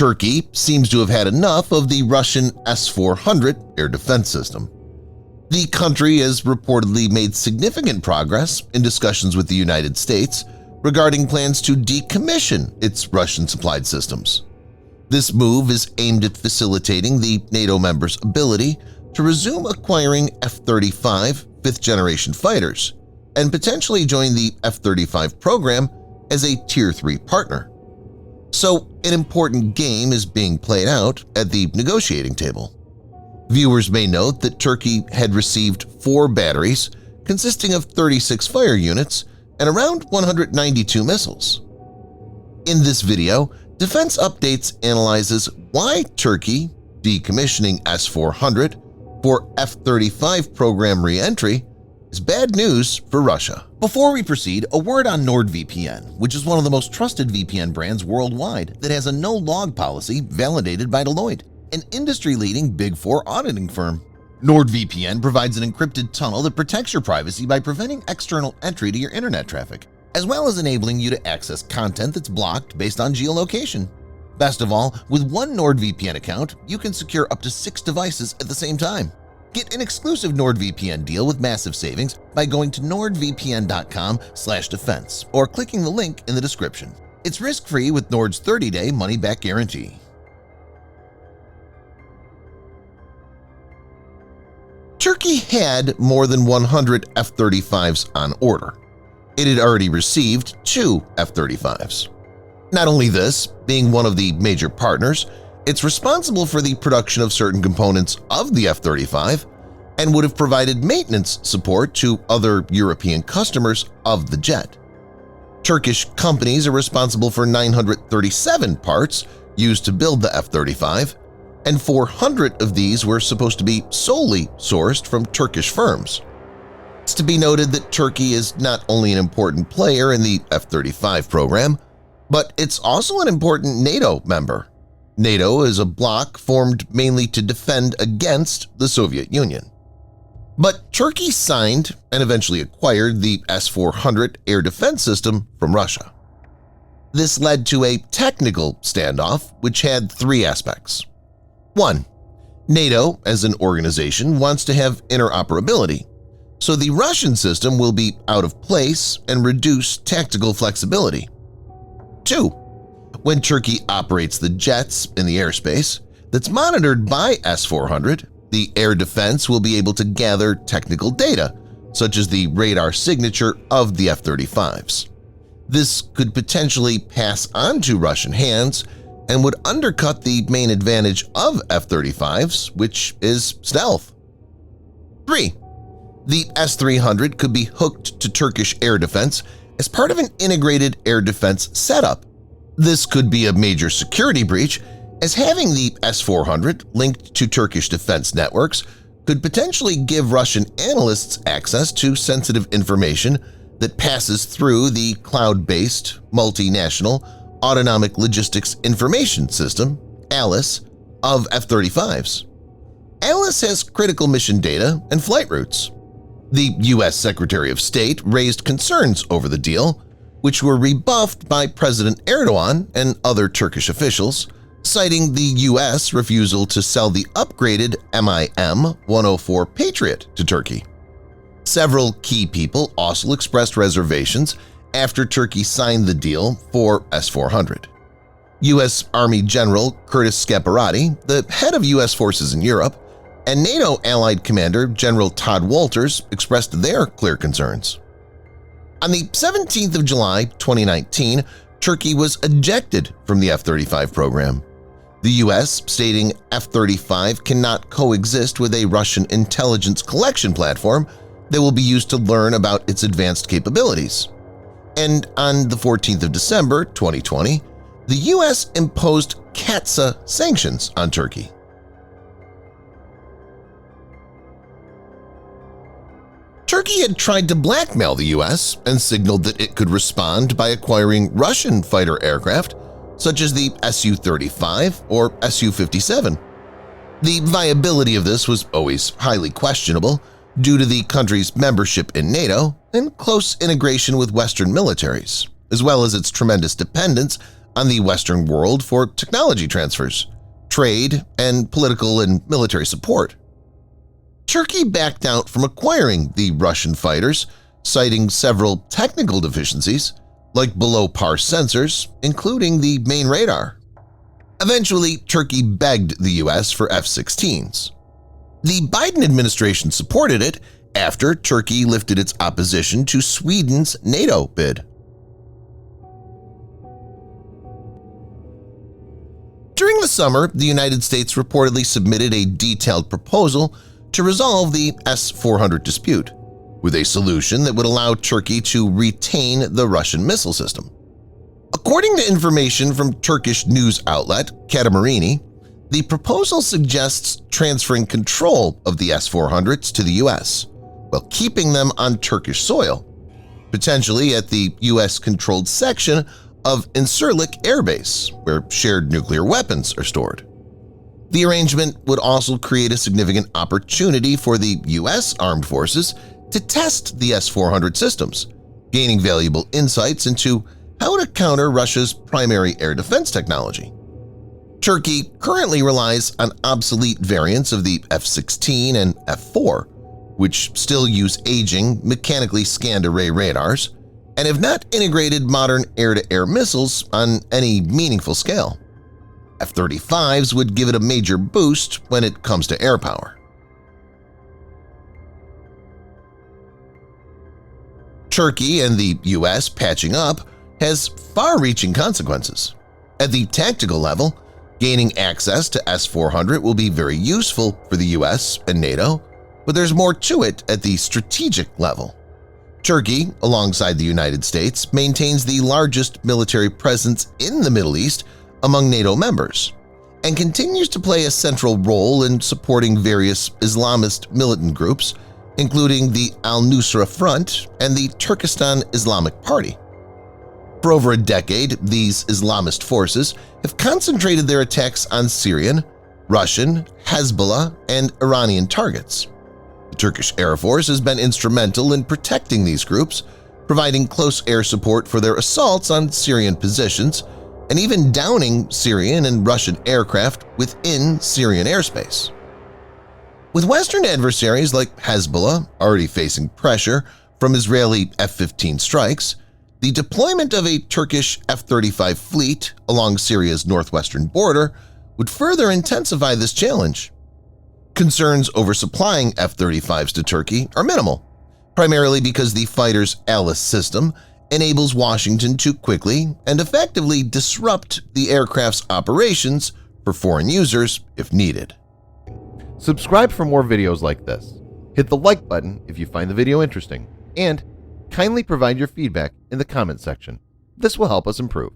Turkey seems to have had enough of the Russian S-400 air defense system. The country has reportedly made significant progress in discussions with the United States regarding plans to decommission its Russian-supplied systems. This move is aimed at facilitating the NATO members' ability to resume acquiring F-35 fifth-generation fighters and potentially join the F-35 program as a Tier 3 partner. So an important game is being played out at the negotiating table. Viewers may note that Turkey had received 4 batteries consisting of 36 fire units and around 192 missiles. In this video, Defense Updates analyzes why Turkey decommissioning S-400 for F-35 program re-entry is bad news for Russia. Before we proceed, a word on NordVPN, which is one of the most trusted VPN brands worldwide that has a no-log policy validated by Deloitte, an industry-leading Big 4 auditing firm. NordVPN provides an encrypted tunnel that protects your privacy by preventing external entry to your internet traffic, as well as enabling you to access content that's blocked based on geolocation. Best of all, with one NordVPN account, you can secure up to 6 devices at the same time. Get an exclusive NordVPN deal with massive savings by going to nordvpn.com/defense or clicking the link in the description. It's risk-free with Nord's 30-day money-back guarantee. Turkey had more than 100 F-35s on order. It had already received 2 F-35s. Not only this, being one of the major partners, it's responsible for the production of certain components of the F-35 and would have provided maintenance support to other European customers of the jet. Turkish companies are responsible for 937 parts used to build the F-35, and 400 of these were supposed to be solely sourced from Turkish firms. It's to be noted that Turkey is not only an important player in the F-35 program, but it's also an important NATO member. NATO is a bloc formed mainly to defend against the Soviet Union. But Turkey signed and eventually acquired the S-400 air defense system from Russia. This led to a technical standoff which had 3 aspects. 1. NATO as an organization wants to have interoperability, so the Russian system will be out of place and reduce tactical flexibility. 2. When Turkey operates the jets in the airspace that's monitored by S-400, the air defense will be able to gather technical data, such as the radar signature of the F-35s. This could potentially pass on to Russian hands and would undercut the main advantage of F-35s, which is stealth. 3. The S-300 could be hooked to Turkish air defense as part of an integrated air defense setup. This could be a major security breach, as having the S-400 linked to Turkish defense networks could potentially give Russian analysts access to sensitive information that passes through the cloud-based, multinational, Autonomic Logistics Information System, ALIS, of F-35s. ALIS has critical mission data and flight routes. The U.S. Secretary of State raised concerns over the deal, which were rebuffed by President Erdogan and other Turkish officials, citing the U.S. refusal to sell the upgraded MIM-104 Patriot to Turkey. Several key people also expressed reservations after Turkey signed the deal for S-400. U.S. Army General Curtis Scaparrotti, the head of U.S. forces in Europe, and NATO Allied Commander General Todd Walters expressed their clear concerns. On the 17th of July 2019, Turkey was ejected from the F-35 program, the U.S. stating F-35 cannot coexist with a Russian intelligence collection platform that will be used to learn about its advanced capabilities. And on the 14th of December 2020, the U.S. imposed CATSA sanctions on Turkey. Turkey had tried to blackmail the U.S. and signaled that it could respond by acquiring Russian fighter aircraft such as the Su-35 or Su-57. The viability of this was always highly questionable due to the country's membership in NATO and close integration with Western militaries, as well as its tremendous dependence on the Western world for technology transfers, trade, and political and military support. Turkey backed out from acquiring the Russian fighters, citing several technical deficiencies, like below-par sensors, including the main radar. Eventually, Turkey begged the U.S. for F-16s. The Biden administration supported it after Turkey lifted its opposition to Sweden's NATO bid. During the summer, the United States reportedly submitted a detailed proposal to resolve the S-400 dispute, with a solution that would allow Turkey to retain the Russian missile system. According to information from Turkish news outlet Katamarini, the proposal suggests transferring control of the S-400s to the U.S., while keeping them on Turkish soil, potentially at the U.S.-controlled section of Incirlik Air Base, where shared nuclear weapons are stored. The arrangement would also create a significant opportunity for the U.S. armed forces to test the S-400 systems, gaining valuable insights into how to counter Russia's primary air defense technology. Turkey currently relies on obsolete variants of the F-16 and F-4, which still use aging, mechanically scanned array radars and have not integrated modern air-to-air missiles on any meaningful scale. F-35s would give it a major boost when it comes to air power. Turkey and the U.S. patching up has far-reaching consequences. At the tactical level, gaining access to S-400 will be very useful for the U.S. and NATO, but there's more to it at the strategic level. Turkey, alongside the United States, maintains the largest military presence in the Middle East among NATO members and continues to play a central role in supporting various Islamist militant groups, including the Al-Nusra Front and the Turkestan Islamic Party. For over a decade, these Islamist forces have concentrated their attacks on Syrian, Russian, Hezbollah, and Iranian targets. The Turkish Air Force has been instrumental in protecting these groups, providing close air support for their assaults on Syrian positions and even downing Syrian and Russian aircraft within Syrian airspace. With Western adversaries like Hezbollah already facing pressure from Israeli F-15 strikes, the deployment of a Turkish F-35 fleet along Syria's northwestern border would further intensify this challenge. Concerns over supplying F-35s to Turkey are minimal, primarily because the fighter's ALIS system enables Washington to quickly and effectively disrupt the aircraft's operations for foreign users if needed. Subscribe for more videos like this. Hit the like button if you find the video interesting, and kindly provide your feedback in the comment section. This will help us improve.